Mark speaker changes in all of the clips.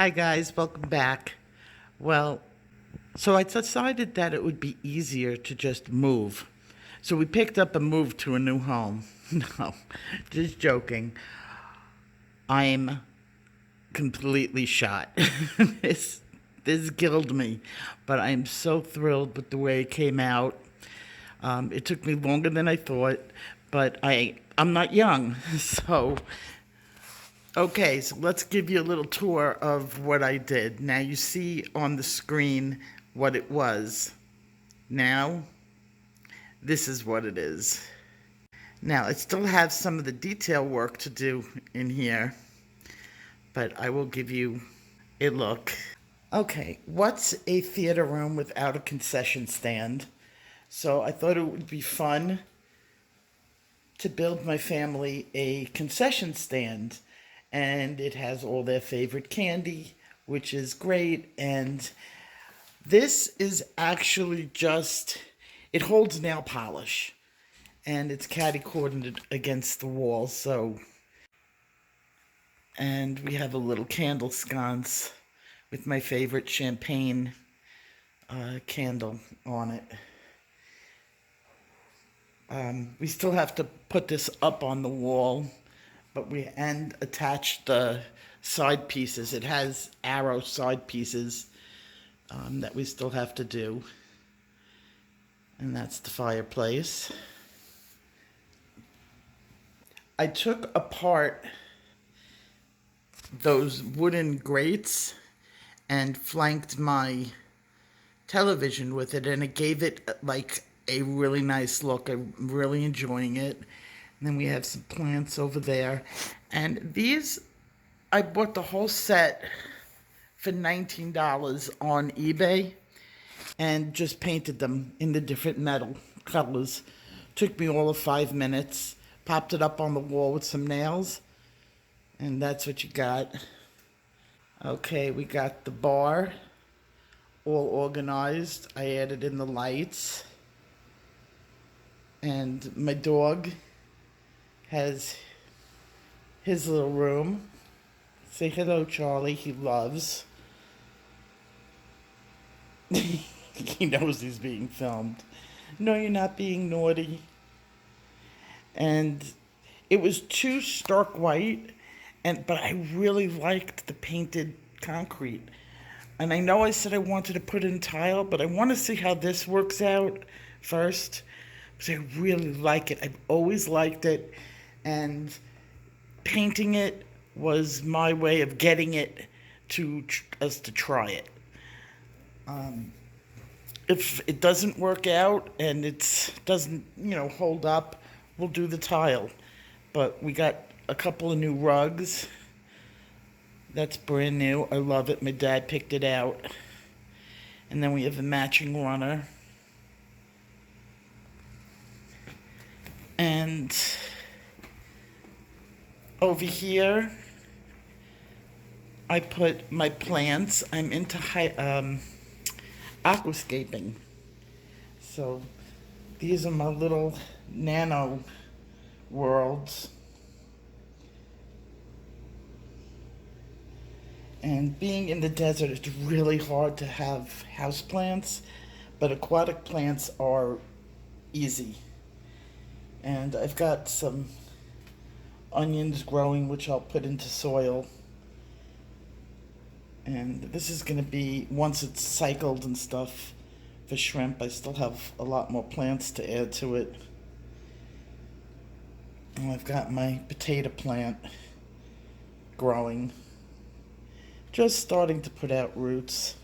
Speaker 1: Hi, guys, welcome back. Well, so I decided that it would be easier to just move. So we picked up and moved to a new home. No, just joking. I'm completely shot. this this killed me, but I'm so thrilled with the way it came out. It took me longer than I thought, but I'm not young, so okay, so let's give you a little tour of what I did. Now you see on the screen what it was. Now, this is what it is. Now, I still have some of the detail work to do in here, but I will give you a look. Okay, what's a theater room without a concession stand? So I thought it would be fun to build my family a concession stand, and it has all their favorite candy, which is great. And this is actually just, it holds nail polish, and it's catty corded against the wall. So, and we have a little candle sconce with my favorite champagne candle on it. We still have to put this up on the wall, but we and attach the side pieces. It has arrow side pieces that we still have to do, and that's the fireplace. I took apart those wooden grates and flanked my television with it, and it gave it like a really nice look. I'm really enjoying it. And then we have some plants over there. And these, I bought the whole set for $19 on eBay and just painted them in the different metal colors. Took me all of 5 minutes. Popped it up on the wall with some nails. And that's what you got. Okay, we got the bar all organized. I added in the lights. And my dog has his little room. Say hello, Charlie. He loves. He knows he's being filmed. No, you're not being naughty. And it was too stark white, but I really liked the painted concrete. And I know I said I wanted to put in tile, but I want to see how this works out first, because I really like it. I've always liked it, and painting it was my way of getting it to us to try it. If it doesn't work out and it doesn't, hold up, we'll do the tile. But we got a couple of new rugs. That's brand new. I love it. My dad picked it out. And then we have a matching runner. And over here, I put my plants. I'm into aquascaping. So these are my little nano worlds. And being in the desert, it's really hard to have houseplants, but aquatic plants are easy. And I've got some onions growing, which I'll put into soil. And this is going to be, once it's cycled and stuff, for shrimp. I still have a lot more plants to add to it. And I've got my potato plant growing. Just starting to put out roots.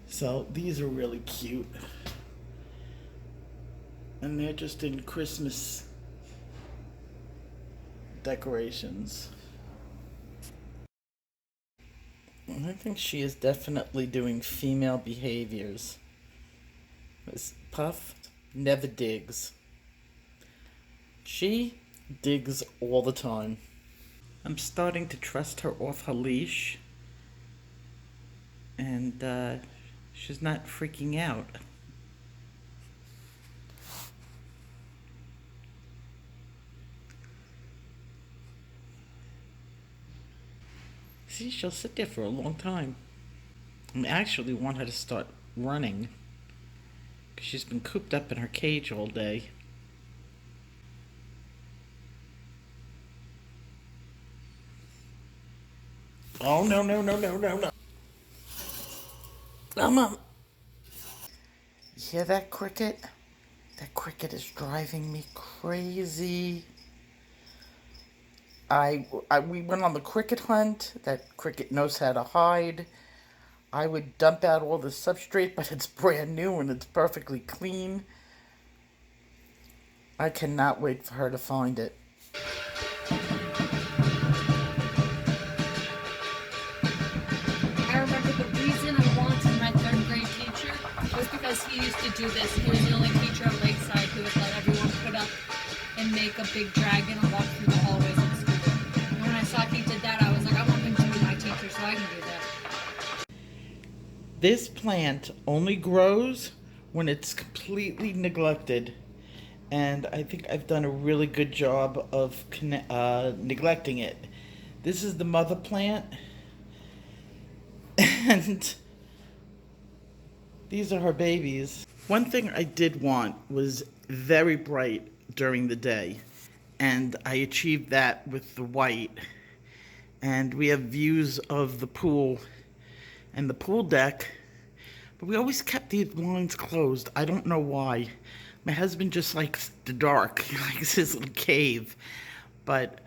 Speaker 1: So these are really cute. And they're just in Christmas decorations. I think she is definitely doing female behaviors. This Puff never digs. She digs all the time. I'm starting to trust her off her leash, and she's not freaking out. See, she'll sit there for a long time. I actually want her to start running because she's been cooped up in her cage all day. Oh, no, no, no, no, no, no. Mom. You hear that cricket? That cricket is driving me crazy. We went on the cricket hunt. That cricket knows how to hide. I would dump out all the substrate, but it's brand new and it's perfectly clean. I cannot wait for her to find it.
Speaker 2: I remember the reason I wanted my third grade teacher was because he used to do this. He was the only teacher at Lakeside who would let everyone put up and make a big dragon and walk through the hallways of school. And when I saw he did that, I was like, I want him to be my teacher so I can do that.
Speaker 1: This plant only grows when it's completely neglected. And I think I've done a really good job of neglecting it. This is the mother plant. And these are her babies. One thing I did want was very bright during the day. And I achieved that with the white. And we have views of the pool and the pool deck. But we always kept the blinds closed. I don't know why. My husband just likes the dark. He likes his little cave. But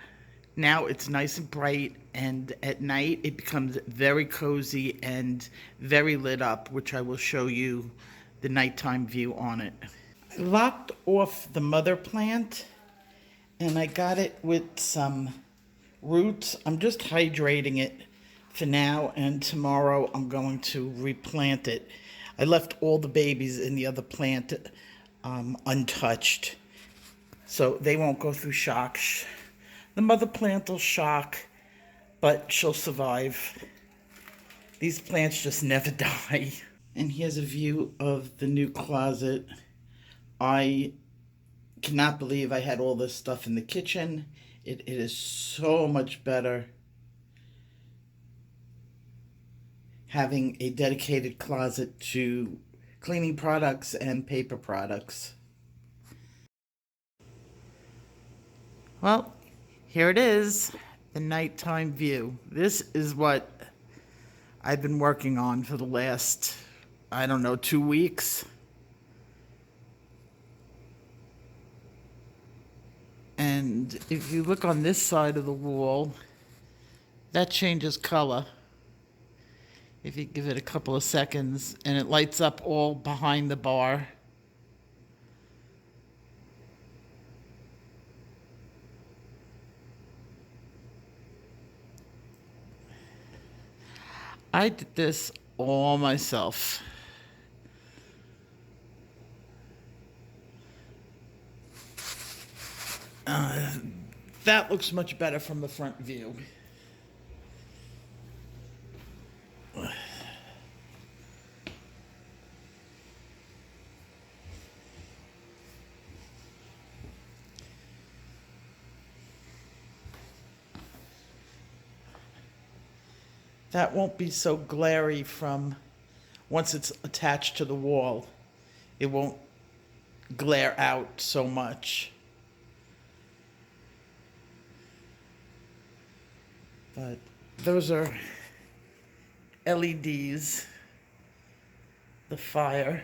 Speaker 1: now it's nice and bright, and at night it becomes very cozy and very lit up, which I will show you the nighttime view on it. I lopped off the mother plant, and I got it with some roots. I'm just hydrating it for now, and tomorrow I'm going to replant it. I left all the babies in the other plant untouched, so they won't go through shock. The mother plant will shock, but she'll survive. These plants just never die. And here's a view of the new closet. I cannot believe I had all this stuff in the kitchen. It is so much better having a dedicated closet to cleaning products and paper products. Well, here it is, the nighttime view. This is what I've been working on for the last, I don't know, 2 weeks. And if you look on this side of the wall, that changes color. If you give it a couple of seconds, and it lights up all behind the bar. I did this all myself. That looks much better from the front view. That won't be so glary from once it's attached to the wall. It won't glare out so much. But those are LEDs, the fire.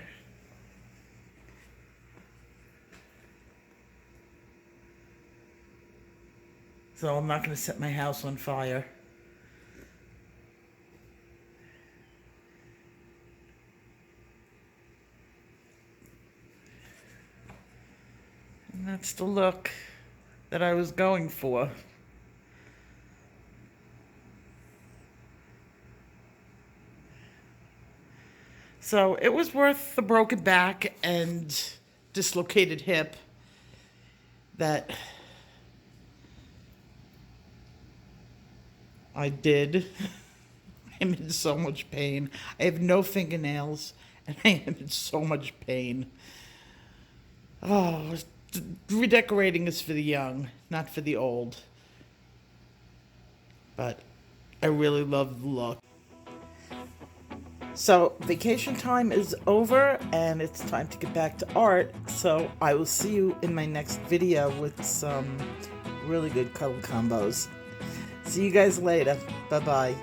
Speaker 1: So I'm not going to set my house on fire. And that's the look that I was going for. So it was worth the broken back and dislocated hip that I did. I'm in so much pain. I have no fingernails, and I am in so much pain. Oh, redecorating is for the young, not for the old. But I really love the look. So vacation time is over and it's time to get back to art. So I will see you in my next video with some really good color combos. See you guys later. Bye-bye.